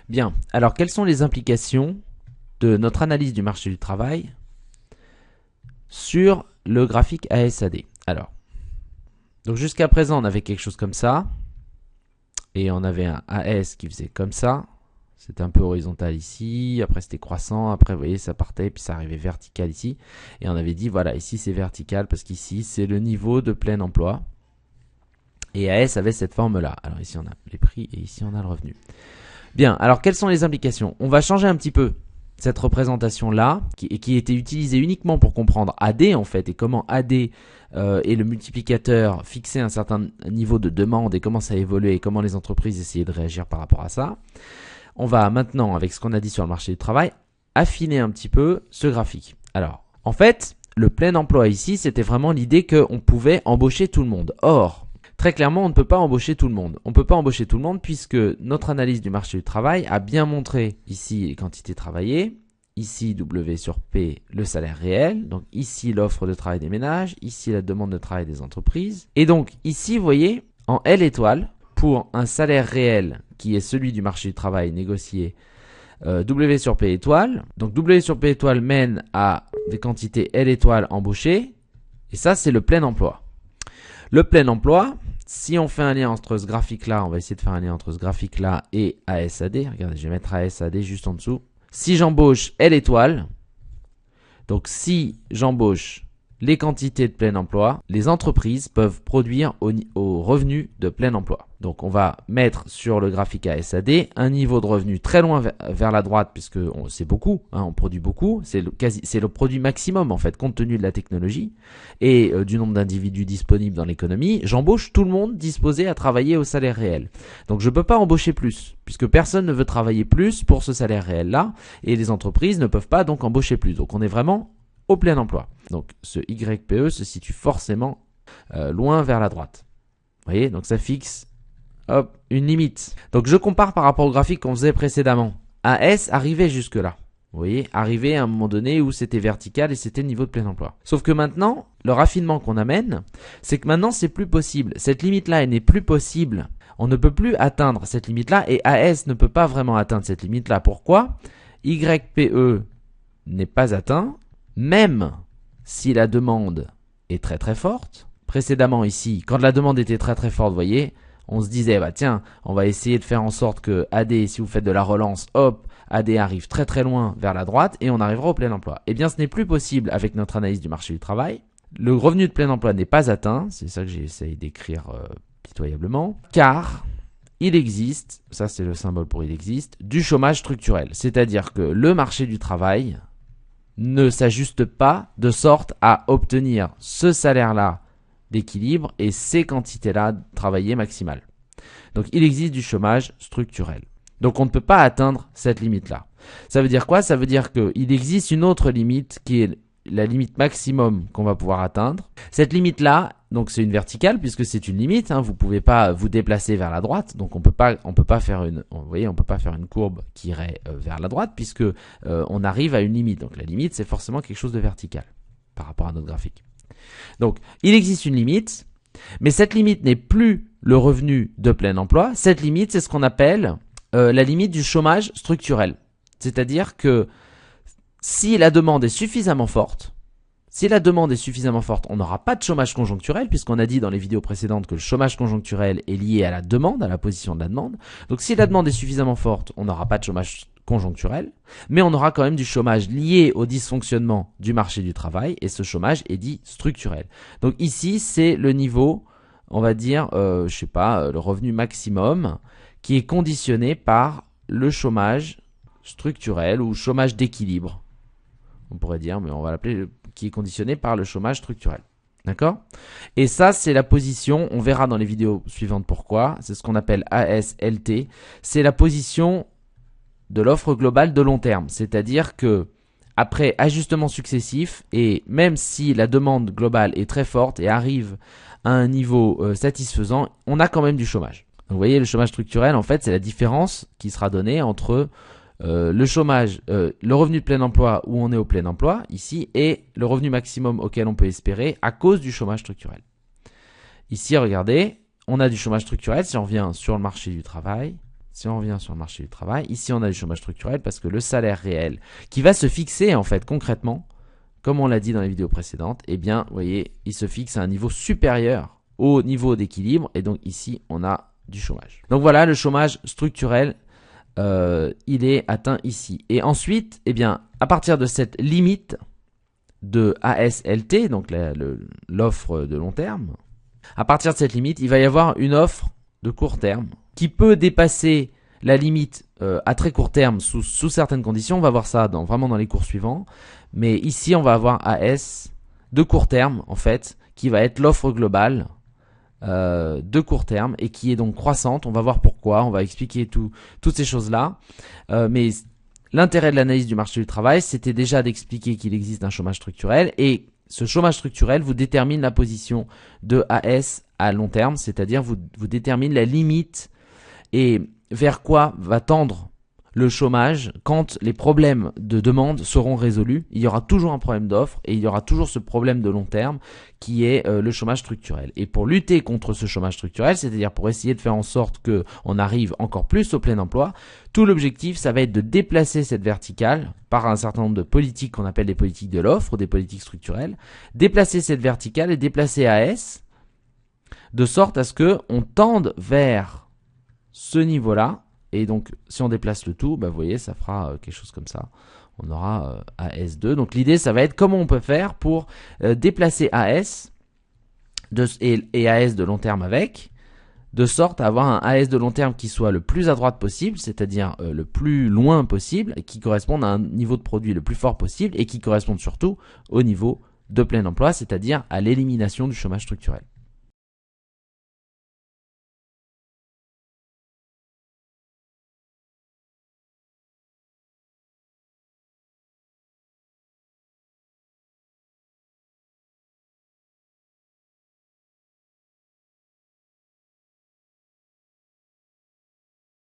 Bien, alors quelles sont les implications de notre analyse du marché du travail sur le graphique ASAD? Alors, donc jusqu'à présent on avait quelque chose comme ça, et on avait un AS qui faisait comme ça, c'était un peu horizontal ici, après c'était croissant, après vous voyez ça partait, puis ça arrivait vertical ici, et on avait dit voilà, ici c'est vertical parce qu'ici c'est le niveau de plein emploi, et AS avait cette forme là. Alors ici on a les prix et ici on a le revenu. Bien, alors quelles sont les implications? On va changer un petit peu cette représentation là, qui était utilisée uniquement pour comprendre AD en fait, et comment AD et le multiplicateur fixaient un certain niveau de demande et comment ça évoluait et comment les entreprises essayaient de réagir par rapport à ça. On va maintenant, avec ce qu'on a dit sur le marché du travail, affiner un petit peu ce graphique. Alors, en fait, le plein emploi ici, c'était vraiment l'idée qu'on pouvait embaucher tout le monde. Or, très clairement, on ne peut pas embaucher tout le monde. On ne peut pas embaucher tout le monde puisque notre analyse du marché du travail a bien montré ici les quantités travaillées, ici W sur P, le salaire réel, donc ici l'offre de travail des ménages, ici la demande de travail des entreprises. Et donc ici, vous voyez, en L étoile, pour un salaire réel qui est celui du marché du travail négocié, W sur P étoile. Donc W sur P étoile mène à des quantités L étoile embauchées. Et ça, c'est le plein emploi. Le plein emploi, si on fait un lien entre ce graphique-là, on va essayer de faire un lien entre ce graphique-là et ASAD. Regardez, je vais mettre ASAD juste en dessous. Si j'embauche L étoile, donc si j'embauche les quantités de plein emploi, les entreprises peuvent produire au revenu de plein emploi. Donc on va mettre sur le graphique ASAD un niveau de revenu très loin vers la droite, puisque c'est beaucoup, hein, on produit beaucoup, c'est le produit maximum en fait, compte tenu de la technologie et du nombre d'individus disponibles dans l'économie. J'embauche tout le monde disposé à travailler au salaire réel. Donc je ne peux pas embaucher plus, puisque personne ne veut travailler plus pour ce salaire réel-là, et les entreprises ne peuvent pas donc embaucher plus. Donc on est vraiment au plein emploi. Donc ce YPE se situe forcément loin vers la droite. Vous voyez, donc ça fixe hop, une limite. Donc je compare par rapport au graphique qu'on faisait précédemment. AS arrivait jusque là. Vous voyez, arrivait à un moment donné où c'était vertical et c'était le niveau de plein emploi. Sauf que maintenant, le raffinement qu'on amène, c'est que maintenant c'est plus possible. Cette limite-là, elle n'est plus possible. On ne peut plus atteindre cette limite-là et AS ne peut pas vraiment atteindre cette limite-là. Pourquoi? YPE n'est pas atteint. Même si la demande est très très forte, précédemment ici, quand la demande était très très forte, vous voyez, on se disait, bah tiens, on va essayer de faire en sorte que AD, si vous faites de la relance, hop, AD arrive très très loin vers la droite et on arrivera au plein emploi. Eh bien, ce n'est plus possible avec notre analyse du marché du travail. Le revenu de plein emploi n'est pas atteint, c'est ça que j'ai essayé d'écrire pitoyablement, car il existe, ça c'est le symbole pour il existe, du chômage structurel. C'est-à-dire que le marché du travail ne s'ajuste pas de sorte à obtenir ce salaire-là d'équilibre et ces quantités-là travaillées maximales. Donc il existe du chômage structurel. Donc on ne peut pas atteindre cette limite-là. Ça veut dire quoi? Ça veut dire qu'il existe une autre limite qui est la limite maximum qu'on va pouvoir atteindre. Cette limite-là, donc c'est une verticale puisque c'est une limite. Hein, vous pouvez pas vous déplacer vers la droite, donc on peut pas faire une, vous voyez, on peut pas faire une courbe qui irait vers la droite puisque on arrive à une limite. Donc la limite, c'est forcément quelque chose de vertical par rapport à notre graphique. Donc il existe une limite, mais cette limite n'est plus le revenu de plein emploi. Cette limite, c'est ce qu'on appelle la limite du chômage structurel. C'est-à-dire que si la demande est suffisamment forte, on n'aura pas de chômage conjoncturel, puisqu'on a dit dans les vidéos précédentes que le chômage conjoncturel est lié à la demande, à la position de la demande. Donc si la demande est suffisamment forte, on n'aura pas de chômage conjoncturel, mais on aura quand même du chômage lié au dysfonctionnement du marché du travail, et ce chômage est dit structurel. Donc ici, c'est le niveau, on va dire, le revenu maximum, qui est conditionné par le chômage structurel ou chômage d'équilibre. On pourrait dire, mais on va l'appeler, qui est conditionné par le chômage structurel. D'accord? Et ça, c'est la position, on verra dans les vidéos suivantes pourquoi, c'est ce qu'on appelle ASLT, c'est la position de l'offre globale de long terme. C'est-à-dire que, après ajustement successif, et même si la demande globale est très forte et arrive à un niveau satisfaisant, on a quand même du chômage. Donc, vous voyez, le chômage structurel, en fait, c'est la différence qui sera donnée entre le chômage, le revenu de plein emploi où on est au plein emploi ici et le revenu maximum auquel on peut espérer à cause du chômage structurel. Ici, regardez, on a du chômage structurel. Si on revient sur le marché du travail, si on revient sur le marché du travail, ici on a du chômage structurel parce que le salaire réel qui va se fixer en fait concrètement, comme on l'a dit dans les vidéos précédentes, eh bien, vous voyez, il se fixe à un niveau supérieur au niveau d'équilibre et donc ici on a du chômage. Donc voilà, le chômage structurel, il est atteint ici. Et ensuite, eh bien, à partir de cette limite de ASLT, donc l'offre de long terme, à partir de cette limite, il va y avoir une offre de court terme qui peut dépasser la limite à très court terme sous certaines conditions. On va voir ça vraiment dans les cours suivants. Mais ici, on va avoir AS de court terme, en fait, qui va être l'offre globale de court terme et qui est donc croissante. On va voir pourquoi, on va expliquer toutes ces choses-là. Mais l'intérêt de l'analyse du marché du travail, c'était déjà d'expliquer qu'il existe un chômage structurel et ce chômage structurel vous détermine la position de AS à long terme, c'est-à-dire vous détermine la limite et vers quoi va tendre le chômage quand les problèmes de demande seront résolus. Il y aura toujours un problème d'offre et il y aura toujours ce problème de long terme qui est le chômage structurel. Et pour lutter contre ce chômage structurel, c'est-à-dire pour essayer de faire en sorte qu'on arrive encore plus au plein emploi, tout l'objectif, ça va être de déplacer cette verticale par un certain nombre de politiques qu'on appelle des politiques de l'offre ou des politiques structurelles, déplacer cette verticale et déplacer AS de sorte à ce qu'on tende vers ce niveau-là. Et donc, si on déplace le tout, vous voyez, ça fera quelque chose comme ça. On aura AS2. Donc, l'idée, ça va être comment on peut faire pour déplacer AS et AS de long terme avec, de sorte à avoir un AS de long terme qui soit le plus à droite possible, c'est-à-dire le plus loin possible, et qui corresponde à un niveau de produit le plus fort possible, et qui corresponde surtout au niveau de plein emploi, c'est-à-dire à l'élimination du chômage structurel.